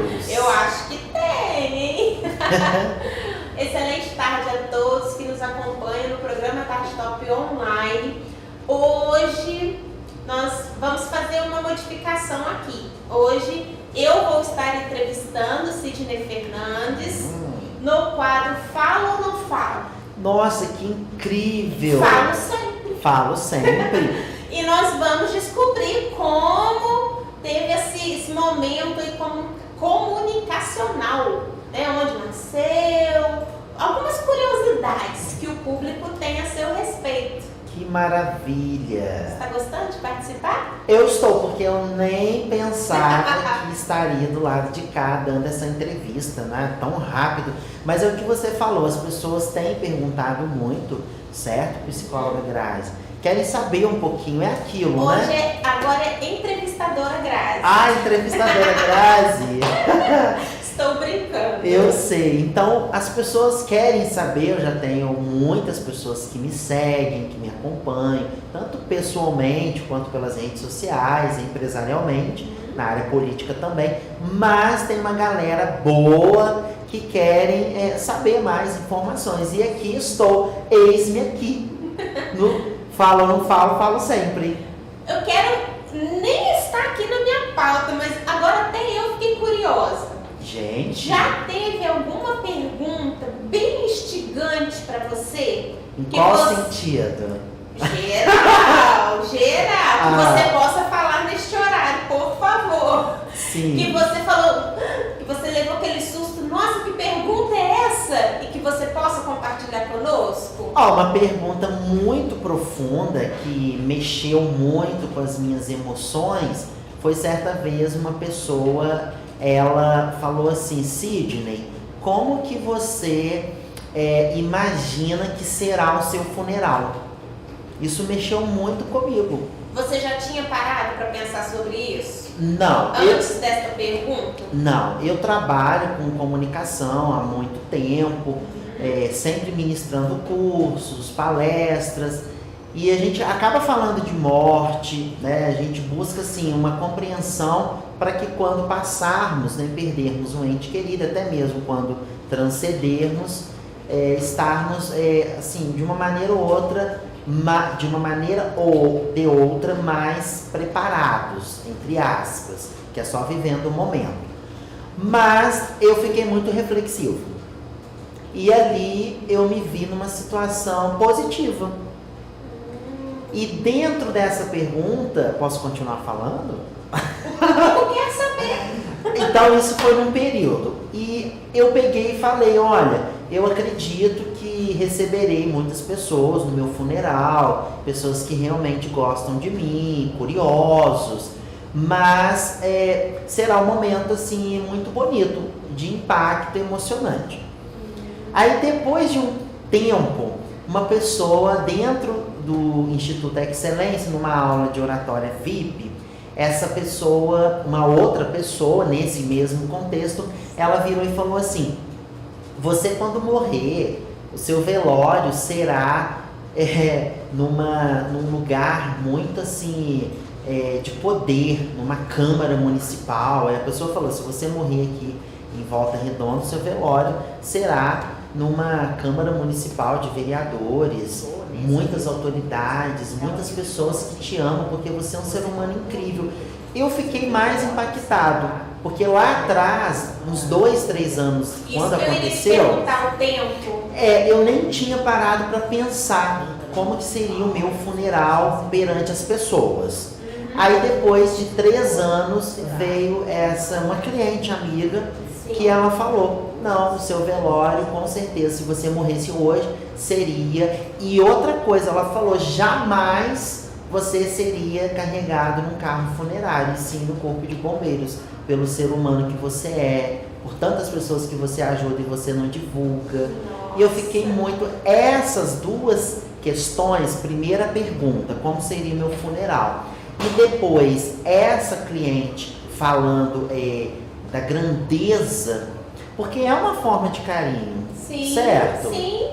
Deus! Eu acho que tem, hein? Excelente tarde a todos que nos acompanham no programa Tarde Top Online. Hoje nós vamos fazer uma modificação aqui. Hoje eu vou estar entrevistando Sidney Fernandes no quadro Falo ou Não Falo? Nossa, que incrível! Falo sempre. Falo sempre. E nós vamos descobrir como teve esse momento comunicacional, né? Onde nasceu, algumas curiosidades que o público tem a seu respeito. Que maravilha! Está gostando de participar? Eu estou, porque eu nem pensava que estaria do lado de cá dando essa entrevista, né? Tão rápido. Mas é o que você falou, as pessoas têm perguntado muito, certo, psicóloga Grazi? Querem saber um pouquinho, é aquilo, Hoje né? Agora é entrevistadora Grazi. Ah, entrevistadora Grazi! Estou brincando. Eu sei. Então, as pessoas querem saber, eu já tenho muitas pessoas que me seguem, que me acompanham, tanto pessoalmente quanto pelas redes sociais, empresarialmente, na área política também, mas tem uma galera boa que querem saber mais informações. E aqui estou, eis-me aqui, no Falo ou Não Falo, falo sempre. Eu quero nem estar aqui na minha pauta, mas agora até eu fiquei curiosa. Gente, Já teve alguma pergunta bem instigante para você? em Que qual você- sentido? Geral, geral. Que Ah. você possa falar neste horário, por favor. Sim. Que você falou, que você levou aquele susto. Nossa, que pergunta é essa? E que você possa compartilhar conosco? Ó, uma pergunta muito profunda que mexeu muito com as minhas emoções foi certa vez uma pessoa, ela falou assim: Sidney, como que você imagina que será o seu funeral? Isso mexeu muito comigo. Você já tinha parado para pensar sobre isso? Não, Antes desta pergunta? eu trabalho com comunicação há muito tempo, sempre ministrando cursos, palestras, e a gente acaba falando de morte, né? A gente busca assim uma compreensão para que quando passarmos, né, perdermos um ente querido, até mesmo quando transcendermos, estarmos assim de uma maneira ou outra, de uma maneira ou de outra, mais preparados, entre aspas, que é só vivendo o momento. Mas eu fiquei muito reflexivo. E ali eu me vi numa situação positiva. E dentro dessa pergunta, posso continuar falando? Eu quero saber. Então isso foi num período. E eu peguei e falei, olha, eu acredito que receberei muitas pessoas no meu funeral, pessoas que realmente gostam de mim, curiosos, mas será um momento assim muito bonito, de impacto emocionante. Aí depois de um tempo, uma pessoa dentro do Instituto Excelência, numa aula de oratória VIP, essa pessoa, uma outra pessoa, nesse mesmo contexto, ela virou e falou assim: você quando morrer, o seu velório será num lugar muito assim, de poder, numa Câmara Municipal. Aí a pessoa falou: se você morrer aqui em Volta Redonda, o seu velório será numa Câmara Municipal de vereadores, muitas autoridades, muitas pessoas que te amam, porque você é um ser humano incrível. Eu fiquei mais impactado, porque lá atrás, uns 2, 3 anos, quando aconteceu, eu iria perguntar o tempo. eu nem tinha parado para pensar como que seria o meu funeral perante as pessoas. Aí depois de 3 anos veio uma cliente amiga, que ela falou: não, o seu velório, com certeza, se você morresse hoje, seria. E outra coisa, ela falou: jamais você seria carregado num carro funerário, e sim no corpo de bombeiros, pelo ser humano que você é, por tantas pessoas que você ajuda e você não divulga. Nossa. E eu fiquei muito. Essas duas questões, primeira pergunta, como seria meu funeral? E depois, essa cliente falando da grandeza, porque é uma forma de carinho, sim, certo? Sim,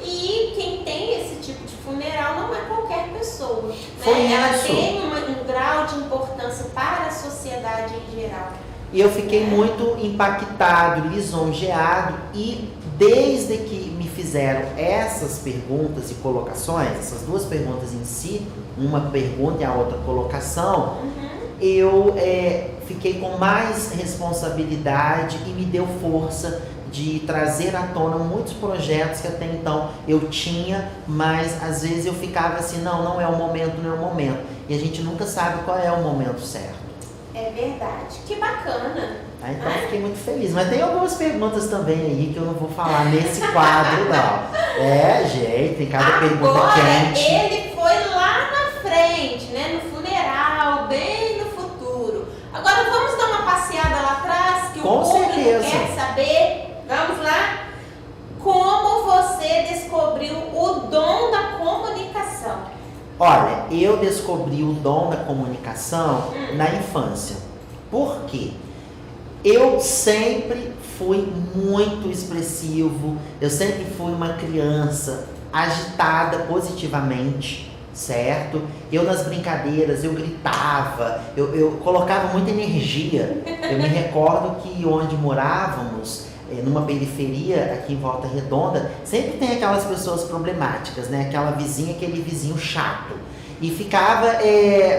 e quem tem esse tipo de funeral não é qualquer pessoa, né? Foi Ela isso. tem um grau de importância para a sociedade em geral. E eu fiquei muito impactado, lisonjeado, e desde que me fizeram essas perguntas e colocações, essas duas perguntas em si, uma pergunta e a outra colocação, eu fiquei com mais responsabilidade e me deu força de trazer à tona muitos projetos que até então eu tinha, mas às vezes eu ficava assim, não é o momento, não é o momento. E a gente nunca sabe qual é o momento certo. É verdade. Que bacana. Então eu fiquei muito feliz. Mas tem algumas perguntas também aí que eu não vou falar nesse quadro, não. Gente, tem cada pergunta quente. Ele foi lá na frente, né? No funeral, bem no futuro. Agora vamos dar uma passeada lá atrás, que Com o público certeza. quer saber. Vamos lá? Como você descobriu o dom da comunicação? Olha, eu descobri o dom da comunicação na infância. Por quê? Eu sempre fui muito expressivo, eu sempre fui uma criança agitada positivamente, certo? Eu nas brincadeiras, eu gritava, eu colocava muita energia. Eu me recordo que onde morávamos, numa periferia aqui em Volta Redonda, sempre tem aquelas pessoas problemáticas, né? Aquela vizinha, aquele vizinho chato. E ficava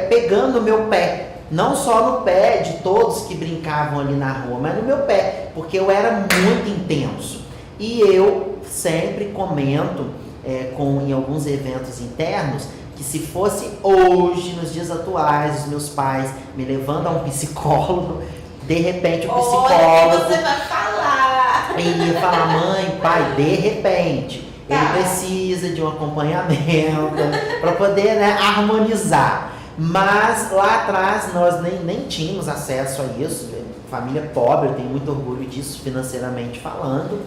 pegando o meu pé. Não só no pé de todos que brincavam ali na rua, mas no meu pé, porque eu era muito intenso. E eu sempre comento em alguns eventos internos que se fosse hoje, nos dias atuais, os meus pais me levando a um psicólogo, de repente o psicólogo... Olha o que você vai falar. Ele ia falar, mãe, pai, de repente, ele precisa de um acompanhamento para poder, né, harmonizar. Mas lá atrás nós nem tínhamos acesso a isso. Família pobre, eu tenho muito orgulho disso financeiramente falando.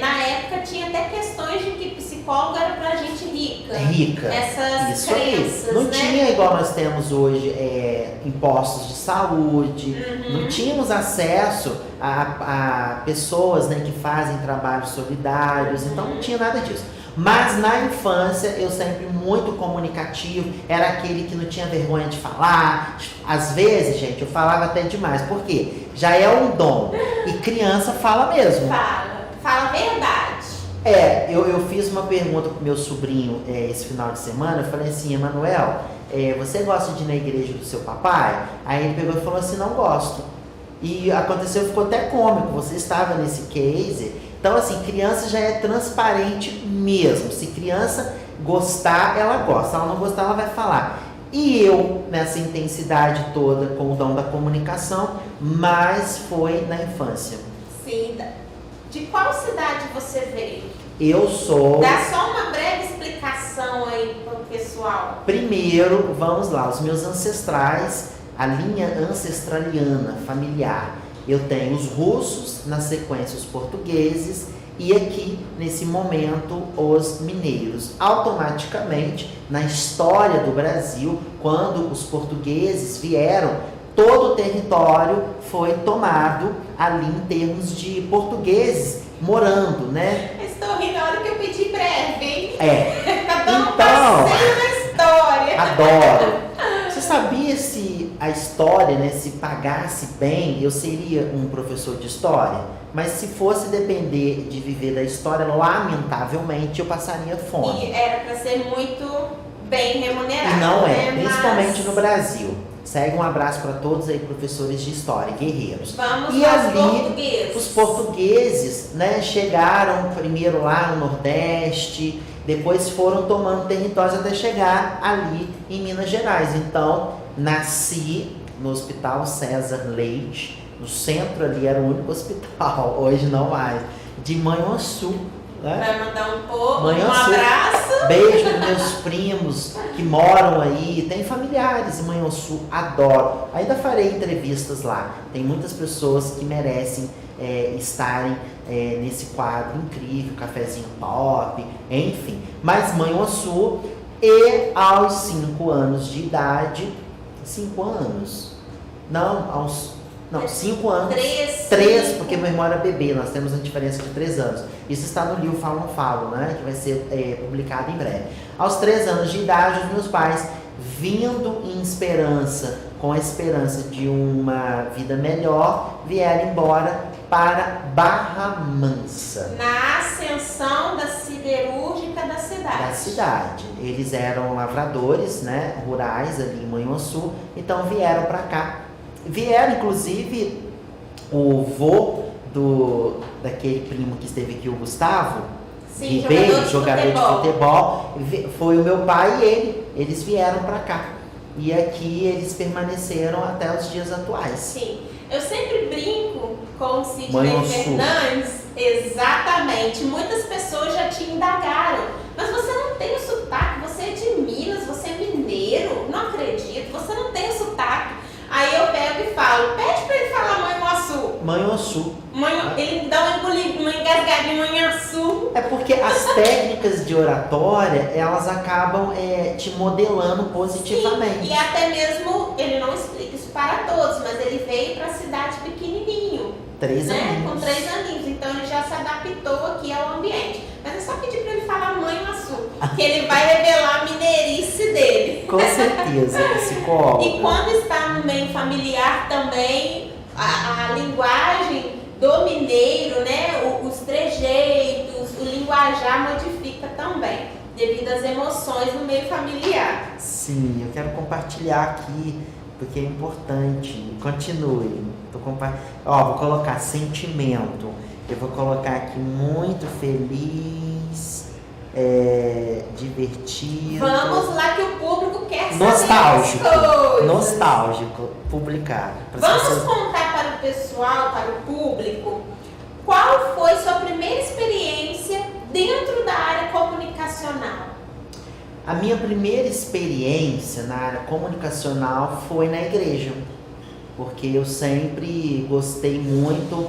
Na época tinha até questões de que psicólogo era pra gente rica. Rica. Essas Isso crenças, aí. Não né? tinha igual nós temos hoje impostos de saúde. Não tínhamos acesso a pessoas, né, que fazem trabalhos solidários. Então não tinha nada disso. Mas na infância eu sempre muito comunicativo, era aquele que não tinha vergonha de falar. Às vezes, gente, eu falava até demais, porque já é um dom. E criança fala mesmo. Fala a verdade. Eu fiz uma pergunta pro meu sobrinho esse final de semana. Eu falei assim, Emanuel, você gosta de ir na igreja do seu papai? Aí ele pegou e falou assim, não gosto. E aconteceu, ficou até cômico, você estava nesse case. Então, assim, criança já é transparente mesmo. Se criança gostar, ela gosta. Se ela não gostar, ela vai falar. E eu, nessa intensidade toda, com o dom da comunicação, mas foi na infância. Sim. De qual cidade você veio? Eu sou... Dá só uma breve explicação aí para o pessoal. Primeiro, vamos lá, os meus ancestrais, a linha ancestraliana, familiar. Eu tenho os russos, na sequência os portugueses e aqui, nesse momento, os mineiros. Automaticamente, na história do Brasil, quando os portugueses vieram, todo o território foi tomado ali em termos de portugueses morando, né? Estou rindo na hora que eu pedi breve, hein? Tá dando Então, passeio na história. Adoro. Você sabia se a história, né, se pagasse bem, eu seria um professor de história? Mas se fosse depender de viver da história, lamentavelmente eu passaria fome. E era para ser muito bem remunerado. E não né? principalmente no Brasil. Segue um abraço para todos aí, professores de história, guerreiros. Vamos e aos ali, portugueses. Os portugueses, né, chegaram primeiro lá no Nordeste, depois foram tomando territórios até chegar ali em Minas Gerais. Então, nasci no Hospital César Leite, no centro ali, era o único hospital, hoje não mais, de Manhuaçu. Né? Vai mandar um Manhuaçu. abraço. Beijo para meus primos que moram aí, tem familiares em Manhuaçu, adoro. Ainda farei entrevistas lá, tem muitas pessoas que merecem estarem nesse quadro incrível, cafezinho top, enfim. Mas Manhuaçu, e aos 5 anos de idade, 5 anos? Não, aos... Não, 5 anos. 3, porque meu irmão era bebê, nós temos uma diferença de 3 anos. Isso está no livro Falo Não Falo, né? Que vai ser publicado em breve. Aos 3 anos de idade, os meus pais, vindo em Esperança com a esperança de uma vida melhor, vieram embora para Barra Mansa. Na ascensão da siderúrgica da cidade. Eles eram lavradores, né, rurais ali em Manhuaçu, então vieram para cá. Vieram, inclusive, o vô daquele primo que esteve aqui, o Gustavo, Sim, Ribeiro, jogador de futebol, foi o meu pai e eles vieram para cá. E aqui eles permaneceram até os dias atuais. Sim, eu sempre brinco com o Sidney Fernandes, exatamente. Muitas pessoas já te indagaram, mas você não tem o sotaque, você é de Minas, você é mineiro, não acredito, você não tem o sotaque. Aí eu pego e falo, pede pra ele falar Manhuaçu. Manhuaçu. Ele me dá uma engasgadinha em Manhuaçu. É porque as técnicas de oratória, elas acabam te modelando positivamente. Sim, e até mesmo, ele não explica isso para todos, mas ele veio pra cidade pequenininho. 3 aninhos. Com 3 aninhos, então ele já se adaptou aqui ao ambiente. Mas é só pedir para ele falar Manhuaçu, que ele vai revelar a mineirice dele. Com certeza, psicóloga. E quando está no meio familiar também, a linguagem do mineiro, né, os trejeitos, o linguajar modifica também, devido às emoções no meio familiar. Sim, eu quero compartilhar aqui, porque é importante. Continue. Vou colocar sentimento. Eu vou colocar aqui muito feliz, divertido. Vamos lá que o público quer saber nostálgico, as coisas. Nostálgico, publicar. Vamos contar para o pessoal, para o público, qual foi sua primeira experiência dentro da área comunicacional? A minha primeira experiência na área comunicacional foi na igreja, porque eu sempre gostei muito.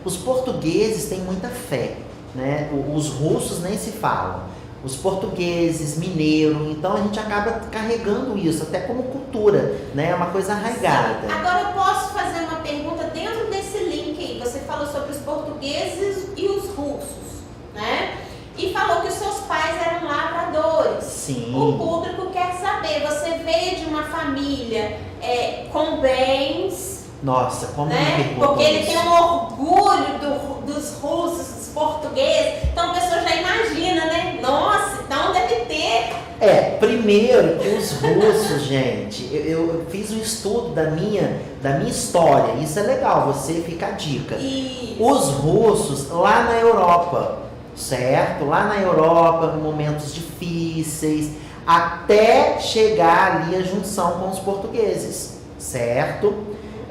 Os portugueses têm muita fé, né? Os russos nem se falam. Os portugueses, mineiro, então a gente acaba carregando isso até como cultura, né? É uma coisa arraigada. Sim. Agora eu posso fazer uma pergunta dentro desse link aí. Você falou sobre os portugueses e os russos, né? E falou que os seus pais eram lavradores. Sim. O público quer saber, você veio de uma família com bens. Nossa, como né? me perguntam Porque ele isso. tem um orgulho dos russos, dos portugueses. Então a pessoa já imagina, né? Nossa, então deve ter. Primeiro que os russos, gente, eu fiz um estudo da minha história. Isso é legal, você fica a dica. Isso. Os russos lá na Europa, certo? Lá na Europa, em momentos difíceis, até chegar ali a junção com os portugueses, certo?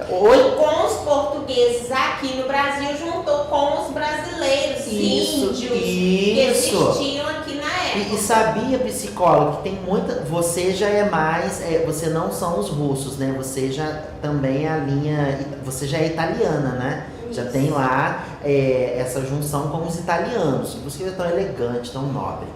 Com os portugueses aqui no Brasil juntou com os brasileiros, índios, que existiam aqui na época. E sabia, psicólogo, que tem muita. Você já é mais. Você não são os russos, né? Você já também é a linha. Você já é italiana, né? Isso. Já tem lá essa junção com os italianos. Por isso que ele é tão elegante, tão nobre.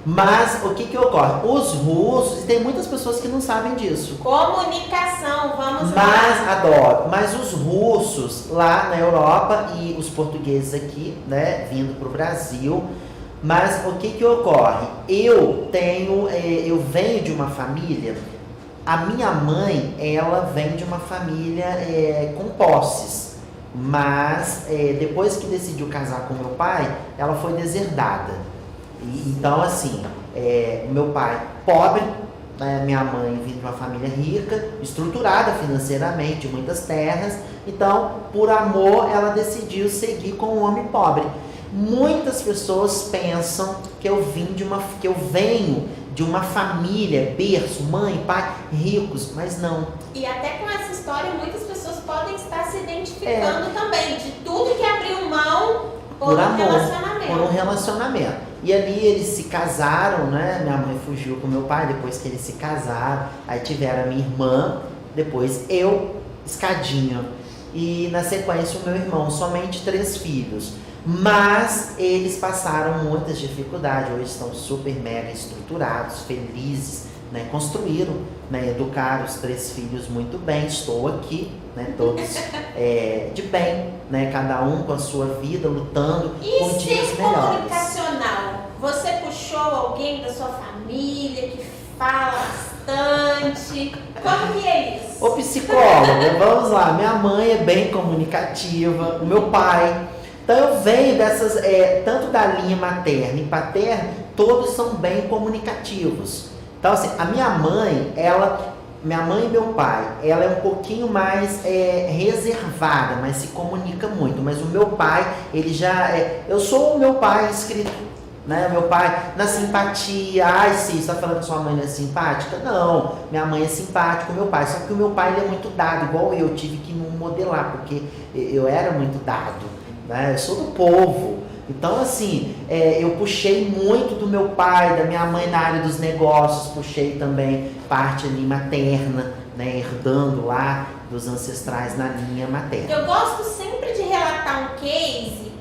Mas o que ocorre? Os russos, e tem muitas pessoas que não sabem disso. Comunicação, vamos lá. Adoro. Mas os russos lá na Europa e os portugueses aqui, né, vindo para o Brasil. Mas o que ocorre? Eu venho de uma família. A minha mãe, ela vem de uma família com posses. Mas depois que decidiu casar com meu pai, ela foi deserdada. Então, assim, meu pai pobre, minha mãe vindo de uma família rica, estruturada financeiramente, muitas terras. Então, por amor, ela decidiu seguir com um homem pobre. Muitas pessoas pensam que eu venho de uma família, berço, mãe, pai, ricos, mas não. E até com essa história, muitas pessoas podem estar se identificando também, de tudo que abriu mão por um relacionamento. Por um relacionamento. E ali eles se casaram, né? Minha mãe fugiu com meu pai depois que eles se casaram. Aí tiveram a minha irmã, depois eu, escadinha. E na sequência o meu irmão, somente 3 filhos. Mas eles passaram muitas dificuldades, hoje estão super mega estruturados, felizes, né? Construíram, né? Educaram os 3 filhos muito bem, estou aqui, né? Todos de bem, né? Cada um com a sua vida, lutando por dias melhores. Comunicacional, você puxou alguém da sua família que fala bastante? Como que é isso? Ô psicóloga, vamos lá. Minha mãe é bem comunicativa, o meu pai. Então eu venho dessas, tanto da linha materna e paterna, todos são bem comunicativos. Então assim, a minha mãe e meu pai, ela é um pouquinho mais reservada, mas se comunica muito. Mas o meu pai, ele já eu sou o meu pai inscrito, né? Meu pai na simpatia. Ai, sim, você tá falando que sua mãe não é simpática? Não, minha mãe é simpática, o meu pai. Só que o meu pai, ele é muito dado, igual eu tive que me modelar, porque eu era muito dado, né? Eu sou do povo. Então, assim, eu puxei muito do meu pai, da minha mãe na área dos negócios, puxei também parte ali materna, né? Herdando lá dos ancestrais na linha materna. Eu gosto sempre de relatar um case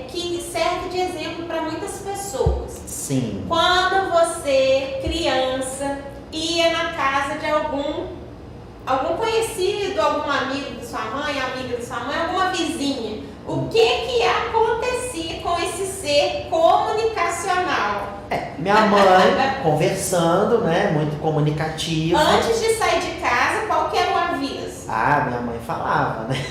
que serve de exemplo para muitas pessoas. Sim. Quando você, criança, ia na casa de algum conhecido, algum amigo de sua mãe, amiga de sua mãe, alguma vizinha, o que acontecia com esse ser comunicacional? Minha mãe conversando, né? Muito comunicativa. Antes de sair de casa, qual que era o aviso? Minha mãe falava, né?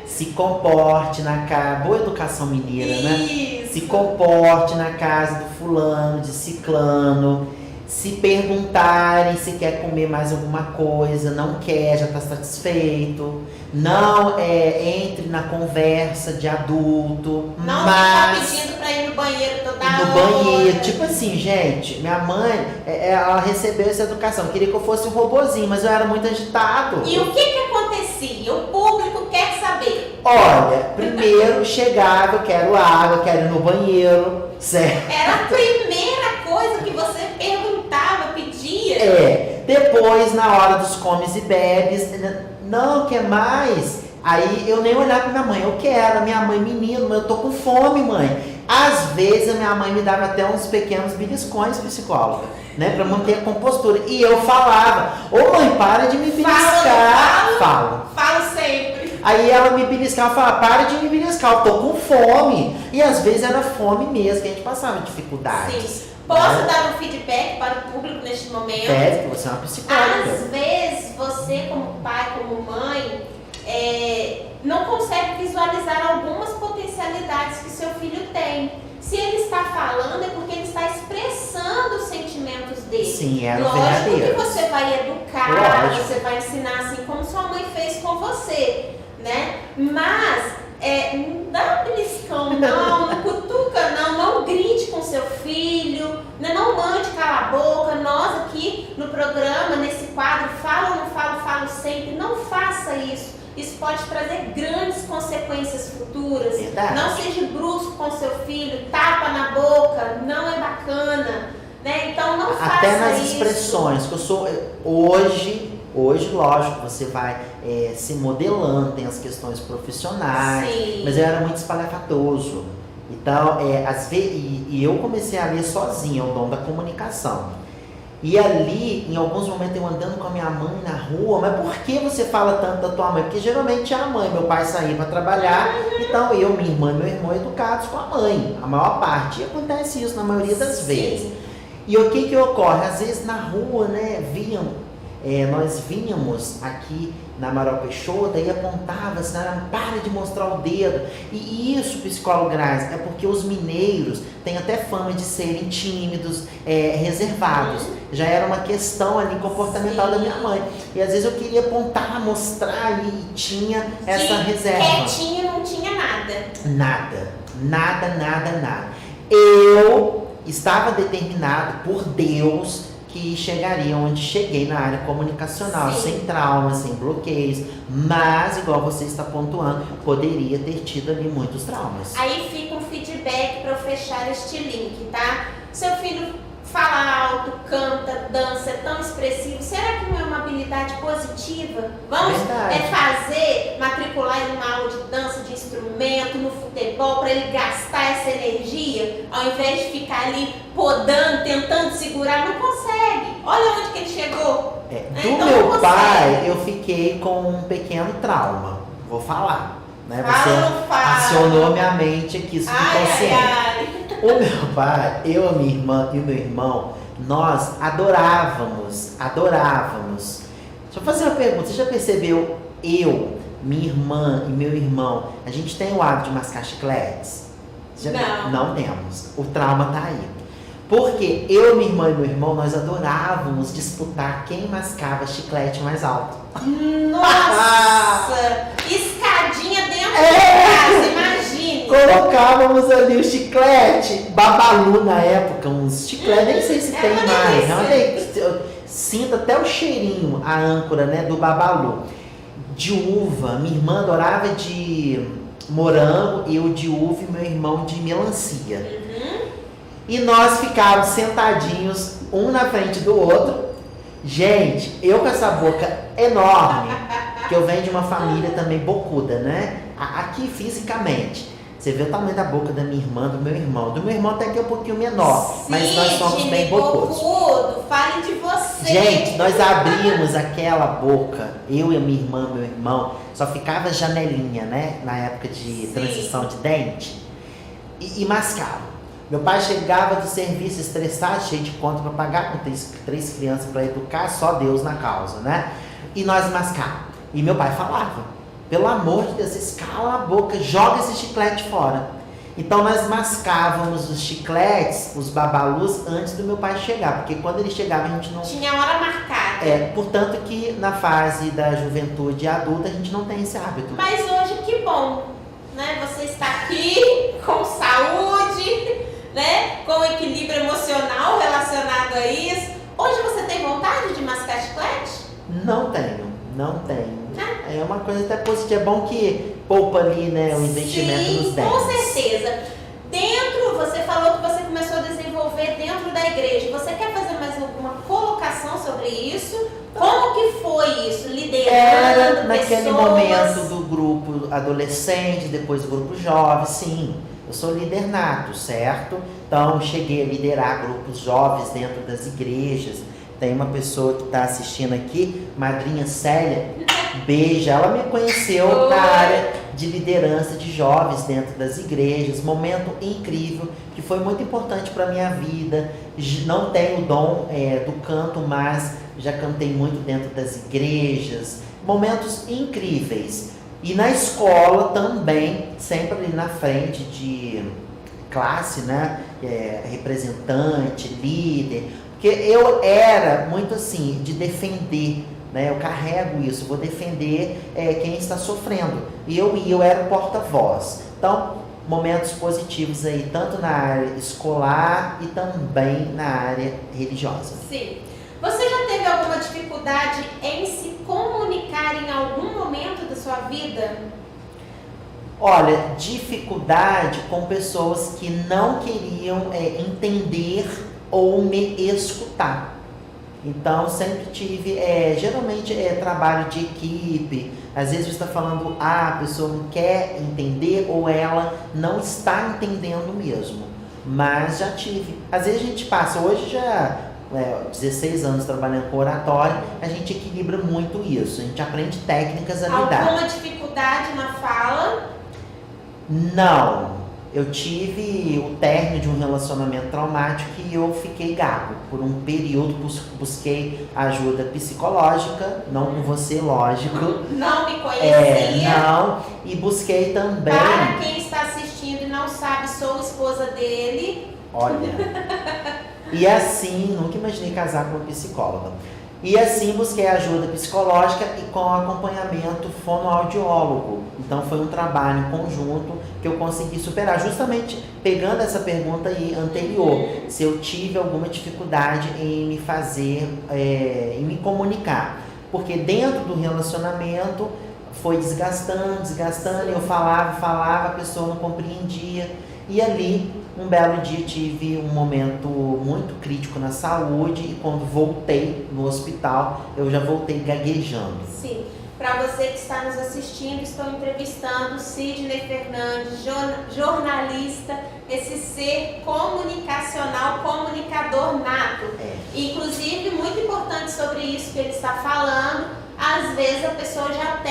Se comporte na casa. Boa educação mineira, né? Isso. Se comporte na casa do fulano, de ciclano. Se perguntarem se quer comer mais alguma coisa, não quer, já está satisfeito. Não entre na conversa de adulto. Não mas fica pedindo para ir no banheiro toda hora. no banheiro. Tipo assim, gente, minha mãe, ela recebeu essa educação. Queria que eu fosse um robozinho, mas eu era muito agitado. E o que acontecia? O público quer saber. Olha, primeiro chegava, eu quero água, eu quero ir no banheiro, certo? Era a primeira coisa que você perguntava, pedia. Depois, na hora dos comes e bebes, não quer mais. Aí eu nem olhava pra minha mãe, eu quero, minha mãe, menino, mas eu tô com fome, mãe. Às vezes a minha mãe me dava até uns pequenos beliscões, psicóloga, né, pra manter a compostura. E eu falava, ô mãe, para de me beliscar. Falo sempre. Aí ela me beliscava e falava, para de me beliscar, eu tô com fome. E às vezes era fome mesmo, que a gente passava dificuldades. Sim. Posso dar um feedback para o público neste momento? Deve, você é uma psicóloga. Às vezes, você como pai, como mãe, não consegue visualizar algumas potencialidades que seu filho tem. Se ele está falando, é porque ele está expressando os sentimentos dele. Sim, Lógico verdadeiro. que você vai educar, você vai ensinar assim como sua mãe fez com você, né? Mas não dá beliscão, não cutuca, não grite com seu filho, né? Não mande calar a boca. Nós aqui no programa, nesse quadro, falo, não falo, falo sempre, não faça isso. Isso pode trazer grandes consequências futuras. Verdade. Não seja brusco com seu filho, tapa na boca, não é bacana, né? Então não faça isso. Até nas expressões, que eu sou Hoje, lógico, você vai se modelando, tem as questões profissionais. Sim. Mas eu era muito espalhafatoso. Então, às vezes, e eu comecei a ler sozinha, o dom da comunicação. E ali, em alguns momentos, eu andando com a minha mãe na rua, mas por que você fala tanto da tua mãe? Porque geralmente é a mãe, meu pai saía para trabalhar, então eu, minha irmã e meu irmão educados com a mãe, a maior parte. E acontece isso na maioria das vezes. E o que ocorre? Às vezes na rua, né, nós vínhamos aqui na Amaral Peixoto e apontava assim, para de mostrar o dedo. E isso, psicólogo Grazi, é porque os mineiros têm até fama de serem tímidos, reservados. Já era uma questão ali comportamental da minha mãe. E às vezes eu queria apontar, mostrar e tinha essa reserva. Quietinha não tinha nada. Nada. Eu estava determinado por Deus que chegaria onde cheguei na área comunicacional, Sim. sem traumas, sem bloqueios, mas, igual você está pontuando, poderia ter tido ali muitos traumas. Aí fica um feedback para eu fechar este link, tá? Seu filho fala alto, canta, dança, é tão expressivo, será que não é uma habilidade positiva? Vamos matricular ele numa aula de dança, de instrumento, no futebol, para ele gastar essa energia, ao invés de ficar ali podando, tentando segurar, não consegue. Olha onde que ele chegou. Do meu pai, eu fiquei com um pequeno trauma, vou falar. Né? Você acionou minha mente aqui subconsciente. O meu pai, eu, a minha irmã e o meu irmão nós adorávamos. Deixa eu fazer uma pergunta, você já percebeu, eu, minha irmã e meu irmão, a gente tem o hábito de mascar chicletes? Não temos. O trauma tá aí. Porque eu, minha irmã e meu irmão, nós adorávamos disputar quem mascava chiclete mais alto. Nossa! Escadinha dentro de casa, imagine! Colocávamos ali o chiclete, Babalu na época, uns chicletes, nem sei se tem mais. Sinto até o cheirinho, a âncora, né, do Babalu. De uva, minha irmã adorava de morango, eu de uva e meu irmão de melancia. E nós ficávamos sentadinhos, um na frente do outro. Gente, eu com essa boca enorme, que eu venho de uma família também bocuda, né? Aqui fisicamente. Você vê o tamanho da boca da minha irmã, do meu irmão. Do meu irmão até que é um pouquinho menor, mas nós somos bem bocudos. Fale de você. Gente, nós abrimos aquela boca, eu e a minha irmã, meu irmão, só ficava janelinha, né? Na época de transição de dente. E mascava. Meu pai chegava do serviço estressado, cheio de conta para pagar, com três crianças para educar, só Deus na causa, né? E nós mascávamos. E meu pai falava, pelo amor de Deus, escala a boca, joga esse chiclete fora. Então nós mascávamos os chicletes, os babalus, antes do meu pai chegar, porque quando ele chegava a gente não... Tinha hora marcada. Portanto que na fase da juventude adulta a gente não tem esse hábito. Mas hoje que bom, né? Você está aqui com saúde, né? Com equilíbrio emocional relacionado a isso. Hoje você tem vontade de mascar chiclete? Não tenho. É uma coisa até positiva. É bom que poupa ali, né, o investimento nos dentes. Com certeza. Você falou que você começou a desenvolver dentro da igreja. Você quer fazer mais alguma colocação sobre isso? Como que foi isso? Liderando Era naquele pessoas? momento do grupo adolescente, depois do grupo jovem, sim. Eu sou líder nato, certo? Então, cheguei a liderar grupos jovens dentro das igrejas. Tem uma pessoa que está assistindo aqui, Madrinha Célia, beijo. Ela me conheceu na área de liderança de jovens dentro das igrejas. Momento incrível, que foi muito importante para a minha vida. Não tenho o dom do canto, mas já cantei muito dentro das igrejas. Momentos incríveis. E na escola também, sempre ali na frente de classe, né? Representante, líder. Porque eu era muito assim, de defender, né? Eu carrego isso, vou defender quem está sofrendo. E eu era o porta-voz. Então, momentos positivos aí, tanto na área escolar e também na área religiosa. Sim. Você já teve alguma dificuldade em se comunicar em algum momento da sua vida? Olha, dificuldade com pessoas que não queriam entender ou me escutar. Então, sempre tive, geralmente trabalho de equipe. Às vezes você está falando, a pessoa não quer entender ou ela não está entendendo mesmo. Mas já tive. Às vezes a gente passa, hoje já 16 anos trabalhando com oratório, a gente equilibra muito isso. A gente aprende técnicas a lidar. Alguma dificuldade na fala? Não. Eu tive o término de um relacionamento traumático e eu fiquei gago. Por um período busquei ajuda psicológica, não com você, lógico. Não me conhecia. Não, e busquei também... Para quem está assistindo e não sabe, sou esposa dele. Olha, e assim, nunca imaginei casar com uma psicóloga. E assim busquei ajuda psicológica e com acompanhamento fonoaudiólogo. Então foi um trabalho conjunto que eu consegui superar. Justamente pegando essa pergunta aí anterior, se eu tive alguma dificuldade em me fazer, em me comunicar. Porque dentro do relacionamento foi desgastando, eu falava, a pessoa não compreendia. E ali, um belo dia, tive um momento muito crítico na saúde e quando voltei no hospital, eu já voltei gaguejando. Sim. Para você que está nos assistindo, estou entrevistando Sidney Fernandes, jornalista, esse ser comunicacional, comunicador nato. Inclusive, muito importante sobre isso que ele está falando, às vezes a pessoa já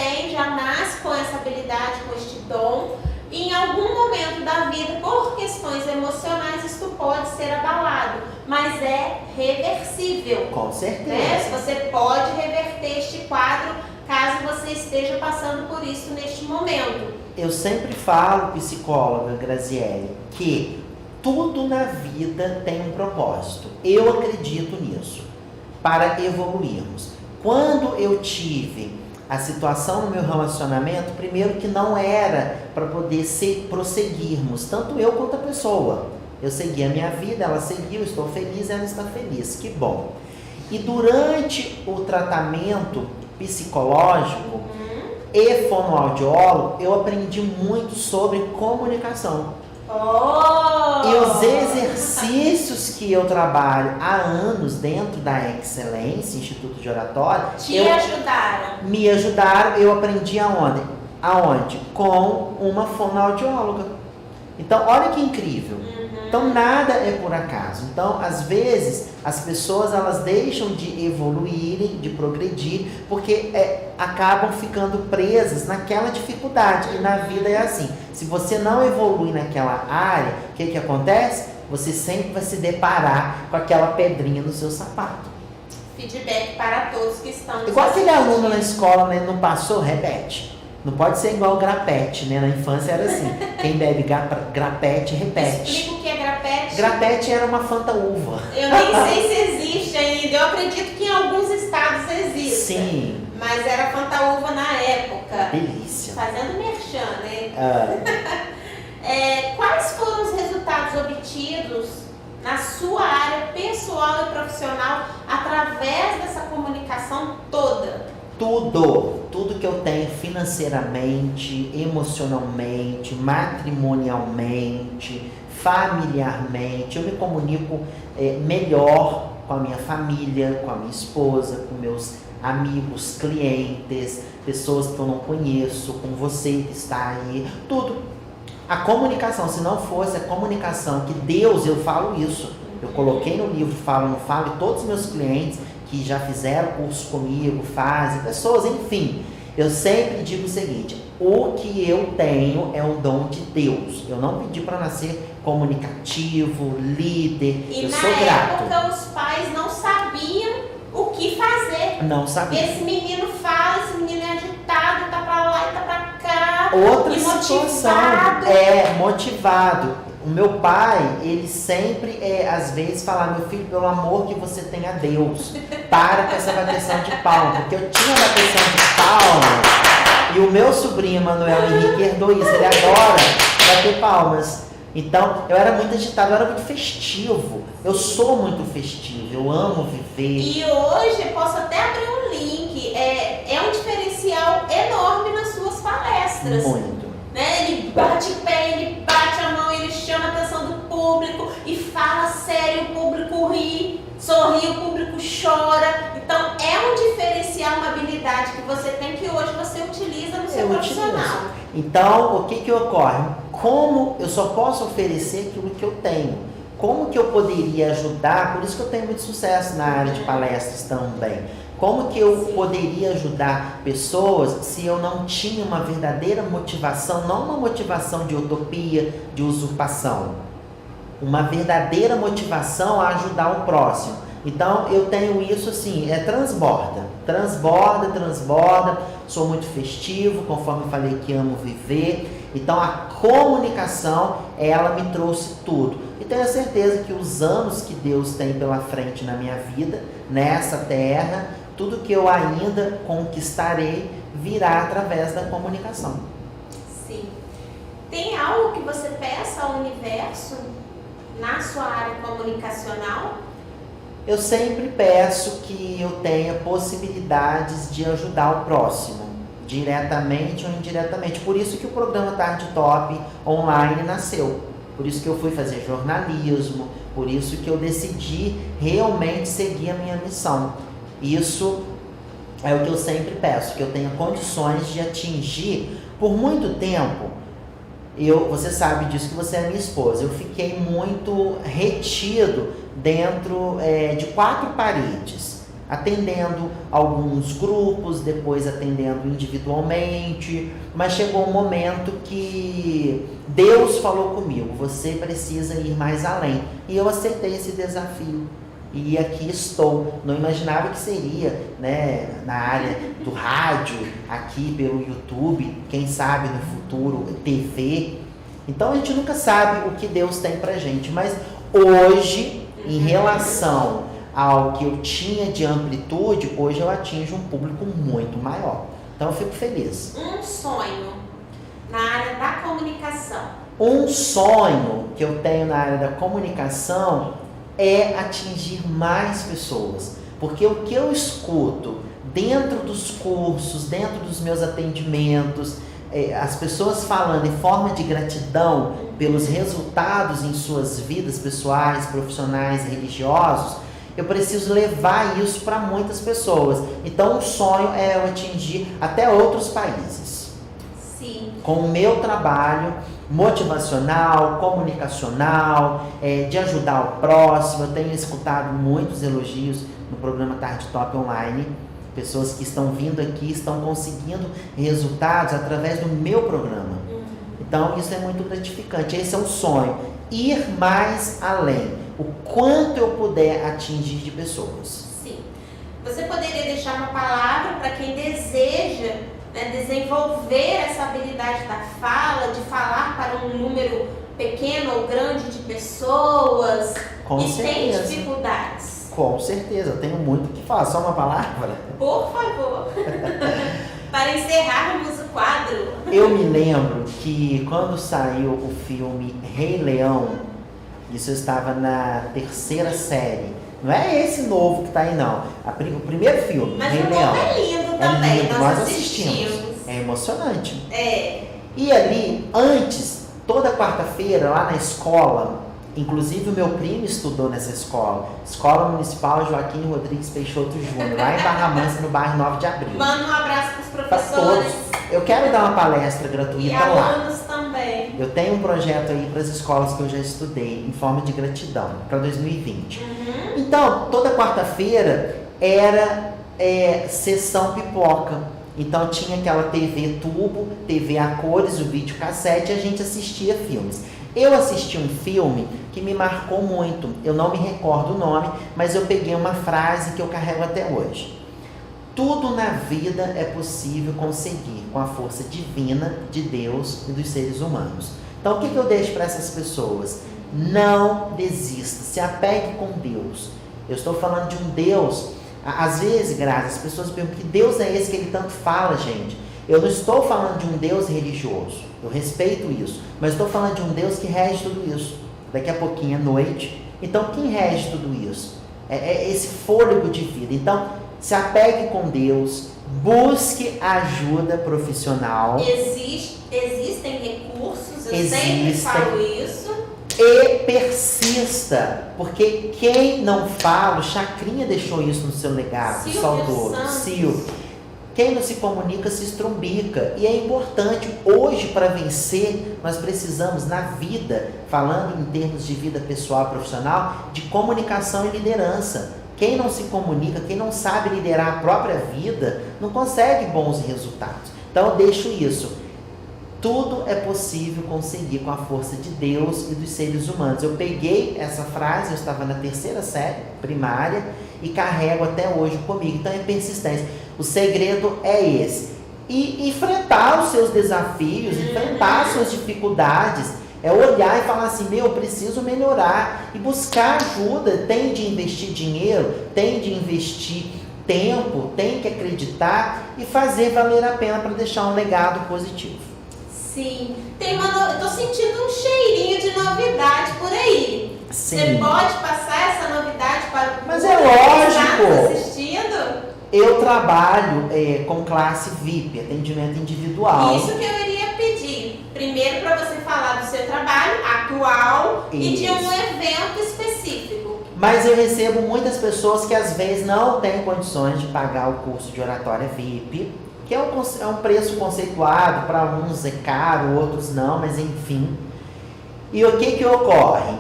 nasce com essa habilidade, com este dom, E em algum momento da vida, por questões emocionais, isto pode ser abalado, mas é reversível. Com certeza. Né? Você pode reverter este quadro caso você esteja passando por isso neste momento. Eu sempre falo, psicóloga Graziele, que tudo na vida tem um propósito. Eu acredito nisso, para evoluirmos. Quando eu tive a situação no meu relacionamento, primeiro que não era para poder prosseguirmos, tanto eu quanto a pessoa. Eu segui a minha vida, ela seguiu, estou feliz, ela está feliz, que bom. E durante o tratamento psicológico e fonoaudiólogo, eu aprendi muito sobre comunicação. E os exercícios que eu trabalho há anos dentro da Excelência, Instituto de Oratória, me ajudaram, eu aprendi aonde? Com uma fonoaudióloga. Então, olha que incrível. Então, nada é por acaso. Então, às vezes, as pessoas elas deixam de evoluírem, de progredir, porque acabam ficando presas naquela dificuldade. E na vida é assim. Se você não evolui naquela área, o que acontece? Você sempre vai se deparar com aquela pedrinha no seu sapato. Feedback para todos que estão... Igual aquele aluno na escola, né, não passou, repete. Não pode ser igual o grapete, né? Na infância era assim. Quem bebe grapete, repete. Explica o que é grapete. Grapete era uma Fanta uva. Eu nem sei se existe ainda. Eu acredito que em alguns estados existe. Sim. Mas era Fanta uva na época. Delícia. Fazendo merchan, né? Quais foram os resultados obtidos na sua área pessoal e profissional através dessa comunicação toda? Tudo que eu tenho financeiramente, emocionalmente, matrimonialmente, familiarmente, eu me comunico melhor com a minha família, com a minha esposa, com meus amigos, clientes, pessoas que eu não conheço, com você que está aí, tudo. A comunicação, se não fosse a comunicação que Deus, eu falo isso, eu coloquei no livro, não falo, e todos os meus clientes que já fizeram curso comigo, fazem, pessoas, enfim. Eu sempre digo o seguinte, o que eu tenho é um dom de Deus. Eu não pedi para nascer comunicativo, líder, eu sou grato. E na época os pais não sabiam o que fazer. Não sabiam. Esse menino fala, esse menino é agitado, tá pra lá e tá pra cá. Outra situação, motivado. O meu pai, ele sempre, às vezes, fala, meu filho, pelo amor que você tem a Deus, para com essa bateção de palma. Porque eu tinha bateção de palma e o meu sobrinho, Manuel Henrique, herdou isso. Ele adora bater palmas. Então, eu era muito agitado, eu era muito festivo. Eu sou muito festivo, eu amo viver. E hoje, eu posso até abrir um link, é um diferencial enorme nas suas palestras. Muito. Né? Ele bate o pé, ele bate a mão, ele chama a atenção do público e fala sério, o público ri, sorri, o público chora. Então é um diferencial, uma habilidade que você tem que hoje você utiliza no seu profissional. Então o que ocorre? Como eu só posso oferecer aquilo que eu tenho? Como que eu poderia ajudar? Por isso que eu tenho muito sucesso na área de palestras também. Como que eu poderia ajudar pessoas se eu não tinha uma verdadeira motivação, não uma motivação de utopia, de usurpação, uma verdadeira motivação a ajudar o próximo. Então eu tenho isso assim, transborda, sou muito festivo, conforme eu falei que amo viver. Então a comunicação, ela me trouxe tudo. E tenho a certeza que os anos que Deus tem pela frente na minha vida, nessa terra, tudo que eu ainda conquistarei virá através da comunicação. Sim. Tem algo que você peça ao universo na sua área comunicacional? Eu sempre peço que eu tenha possibilidades de ajudar o próximo, diretamente ou indiretamente. Por isso que o programa Tarde Top Online nasceu. Por isso que eu fui fazer jornalismo, por isso que eu decidi realmente seguir a minha missão. Isso é o que eu sempre peço, que eu tenha condições de atingir. Por muito tempo, você sabe disso, que você é minha esposa, eu fiquei muito retido dentro de 4 paredes. atendendo alguns grupos, depois atendendo individualmente, mas chegou um momento que Deus falou comigo, você precisa ir mais além. E eu aceitei esse desafio. E aqui estou. Não imaginava que seria, né, na área do rádio, aqui pelo YouTube, quem sabe no futuro, TV. Então a gente nunca sabe o que Deus tem pra gente. Mas hoje, em relação ao que eu tinha de amplitude, hoje eu atinjo um público muito maior. Então eu fico feliz. Um sonho na área da comunicação. Um sonho que eu tenho na área da comunicação é atingir mais pessoas. Porque o que eu escuto dentro dos cursos, dentro dos meus atendimentos, as pessoas falando em forma de gratidão pelos resultados em suas vidas pessoais, profissionais, religiosos, eu preciso levar isso para muitas pessoas. Então, o sonho é eu atingir até outros países. Sim. Com o meu trabalho motivacional, comunicacional, de ajudar o próximo. Eu tenho escutado muitos elogios no programa Tarde Top Online. Pessoas que estão vindo aqui, estão conseguindo resultados através do meu programa. Então, isso é muito gratificante. Esse é um sonho. Ir mais além. O quanto eu puder atingir de pessoas. Sim. Você poderia deixar uma palavra para quem deseja, né, desenvolver essa habilidade da fala, de falar para um número pequeno ou grande de pessoas que tem dificuldades? Com certeza, eu tenho muito o que falar. Só uma palavra? Por favor. Para encerrarmos o quadro. Eu me lembro que quando saiu o filme Rei Leão, isso eu estava na 3ª série. Não é esse novo que está aí, não. O primeiro filme, mas Rei o Leão. Mas é lindo também, lindo, nós assistimos. É emocionante. É. E ali, antes, toda quarta-feira, lá na escola, inclusive o meu primo estudou nessa escola, Escola Municipal Joaquim Rodrigues Peixoto Júnior, lá em Barra Mansa, no bairro 9 de Abril. Manda um abraço para os Pra professores. todos. Eu quero dar uma palestra gratuita e lá. alunos também. Eu tenho um projeto aí para as escolas que eu já estudei, em forma de gratidão, para 2020. Então, toda quarta-feira era sessão pipoca. Então tinha aquela TV tubo, TV a cores, o videocassete, e a gente assistia filmes. Eu assisti um filme que me marcou muito. Eu não me recordo o nome, mas eu peguei uma frase que eu carrego até hoje. Tudo na vida é possível conseguir com a força divina de Deus e dos seres humanos. Então, o que eu deixo para essas pessoas? Não desista, se apegue com Deus. Eu estou falando de um Deus, às vezes, Graça, as pessoas perguntam que Deus é esse que ele tanto fala, gente. Eu não estou falando de um Deus religioso, eu respeito isso, mas estou falando de um Deus que rege tudo isso. Daqui a pouquinho é noite, então quem rege tudo isso? É esse fôlego de vida. Então, se apegue com Deus, busque ajuda profissional. Existem recursos, eu sempre falo isso. E persista, porque quem não fala, o Chacrinha deixou isso no seu legado, saudoso, Silvio. Quem não se comunica se estrumbica. E é importante, hoje, para vencer, nós precisamos, na vida, falando em termos de vida pessoal e profissional, de comunicação e liderança. Quem não se comunica, quem não sabe liderar a própria vida, não consegue bons resultados. Então eu deixo isso. Tudo é possível conseguir com a força de Deus e dos seres humanos. Eu peguei essa frase, eu estava na 3ª série primária e carrego até hoje comigo. Então é persistência. O segredo é esse. E enfrentar os seus desafios, enfrentar as suas dificuldades. É olhar e falar assim, eu preciso melhorar. E buscar ajuda. Tem de investir dinheiro, tem de investir tempo, tem que acreditar e fazer valer a pena para deixar um legado positivo. Sim, eu tô sentindo um cheirinho de novidade por aí. Sim. Você pode passar essa novidade para o Mas é lógico. Assistindo? Eu trabalho com classe VIP, atendimento individual. Isso que eu iria pedir. Primeiro para você falar do seu trabalho atual e de um evento específico. Mas eu recebo muitas pessoas que às vezes não têm condições de pagar o curso de oratória VIP, que é um preço conceituado, para uns é caro, outros não, mas enfim. E o que ocorre?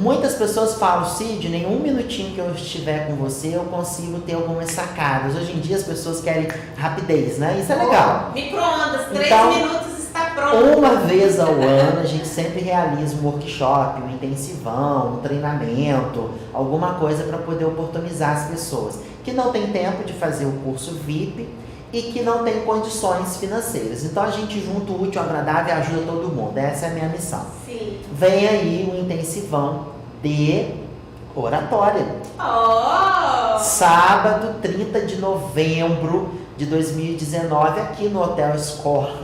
Muitas pessoas falam, Sidney, em um minutinho que eu estiver com você, eu consigo ter algumas sacadas. Hoje em dia as pessoas querem rapidez, né? Isso é legal. Micro-ondas, 3 Então, minutos está pronto. Uma vez ao ano a gente sempre realiza um workshop, um intensivão, um treinamento, alguma coisa para poder oportunizar as pessoas que não têm tempo de fazer o curso VIP e que não têm condições financeiras. Então a gente junta o útil ao agradável e ajuda todo mundo. Essa é a minha missão. Sim. Vem aí o intensivão de oratória. Oh! Sábado, 30 de novembro de 2019, aqui no Hotel Escola.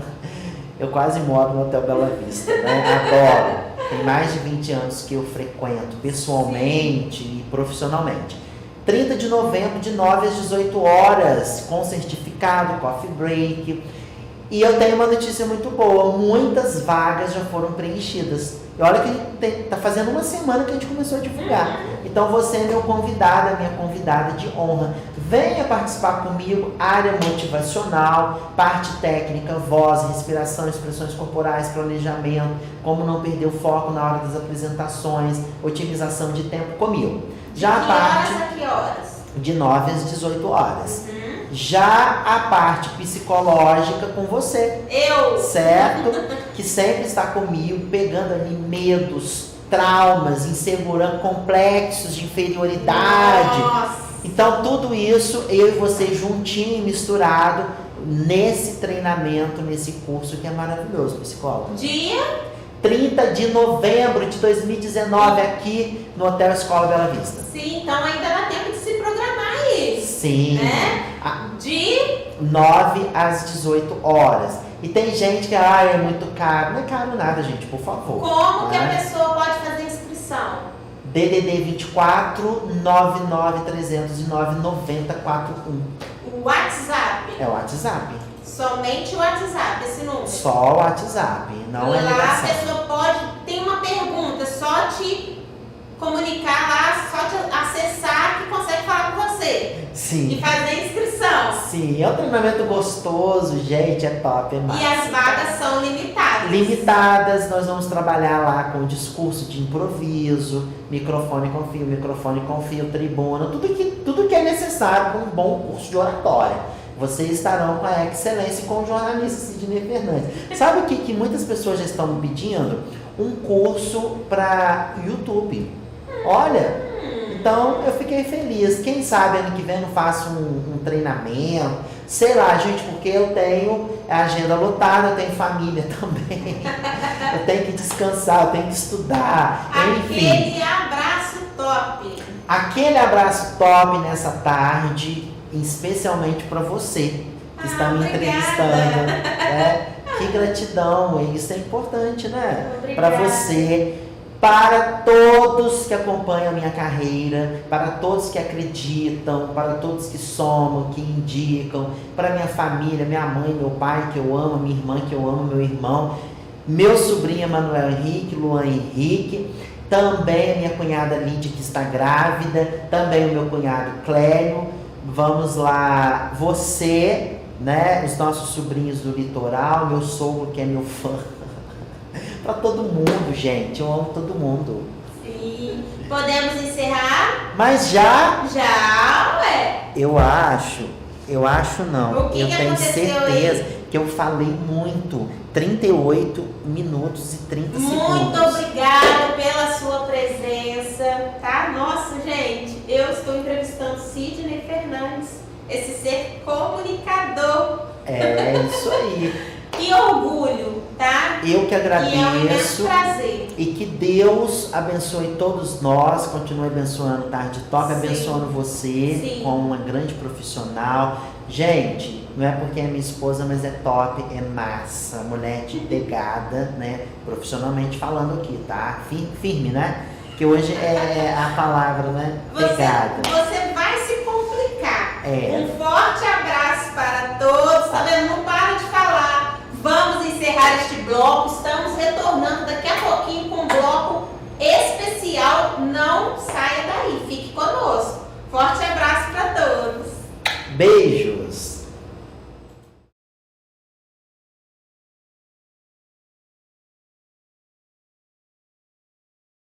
Eu quase moro no Hotel Bela Vista, né? Adoro. Tem mais de 20 anos que eu frequento pessoalmente e profissionalmente. 30 de novembro, de 9 às 18 horas, com certificado, coffee break. E eu tenho uma notícia muito boa, muitas vagas já foram preenchidas. E olha que tá fazendo uma semana que a gente começou a divulgar. Então você é meu convidado, minha convidada de honra. Venha participar comigo, área motivacional, parte técnica, voz, respiração, expressões corporais, planejamento, como não perder o foco na hora das apresentações, otimização de tempo comigo. Já a parte horas a que horas? de 9 às 18 horas. Já a parte psicológica com você. Eu. Certo? Que sempre está comigo, pegando ali medos, traumas, insegurança, complexos de inferioridade. Nossa. Então tudo isso, eu e você juntinho e misturado nesse treinamento, nesse curso que é maravilhoso, psicólogo. Dia? 30 de novembro de 2019, aqui no Hotel Escola Bela Vista. Sim, então ainda dá tempo de se programar aí. Sim. Né? De 9 às 18 horas. E tem gente que, é muito caro. Não é caro nada, gente, por favor. como que a Né? pessoa pode fazer inscrição? DDD 24 99 309 9041. O WhatsApp. É o WhatsApp. Somente o WhatsApp, esse número. Só o WhatsApp, não é Lá a ligação. pessoa pode, tem uma pergunta, só te comunicar lá, só te acessar que consegue falar com você. Sim. E fazer a inscrição. Sim, é um treinamento gostoso, gente, é top, é massa. E as vagas são limitadas. Limitadas, nós vamos trabalhar lá com discurso de improviso, microfone com fio, tribuna, tudo que é necessário para um bom curso de oratória. Vocês estarão com a excelência e com o jornalista Sidney Fernandes. Sabe o que muitas pessoas já estão me pedindo? Um curso para YouTube. Olha, então eu fiquei feliz. Quem sabe ano que vem eu não faço um treinamento. Sei lá, gente, porque eu tenho a agenda lotada, eu tenho família também. Eu tenho que descansar, eu tenho que estudar. Enfim. Aquele abraço top. Aquele abraço top nessa tarde, especialmente para você que está me obrigada. entrevistando. Né? Que gratidão, isso é importante, né? Para Obrigada. você, para todos que acompanham a minha carreira, para todos que acreditam, para todos que somam, que indicam, para minha família, minha mãe, meu pai que eu amo, minha irmã que eu amo, meu irmão, meu sobrinho Emanuel Henrique, Luan Henrique, também a minha cunhada Lídia que está grávida, também o meu cunhado Clélio. Vamos lá, você, né, os nossos sobrinhos do litoral, meu sogro que é meu fã. Pra todo mundo, gente, eu amo todo mundo. Sim. Podemos encerrar? Mas já, Já, ué. eu acho não, O que eu que tenho aconteceu certeza aí? que eu falei muito, 38 minutos e 30 Muito segundos. obrigada pela sua presença, tá? Nossa, gente, eu estou entrevistando Sidney Fernandes, esse ser comunicador. É isso aí. Que orgulho, tá? Eu que E é um imenso agradeço. prazer. E que Deus abençoe todos nós, continue abençoando o Tarde Top, Sim. abençoando você Sim. como uma grande profissional. Gente, não é porque é minha esposa, mas é top, é massa, mulher de pegada, né? Profissionalmente falando aqui, tá? Firme, né? Que hoje é a palavra, né? Pegada. Você vai se complicar. É. Um forte abraço para todos. Tá vendo? Não para de falar. Vamos encerrar este bloco. Estamos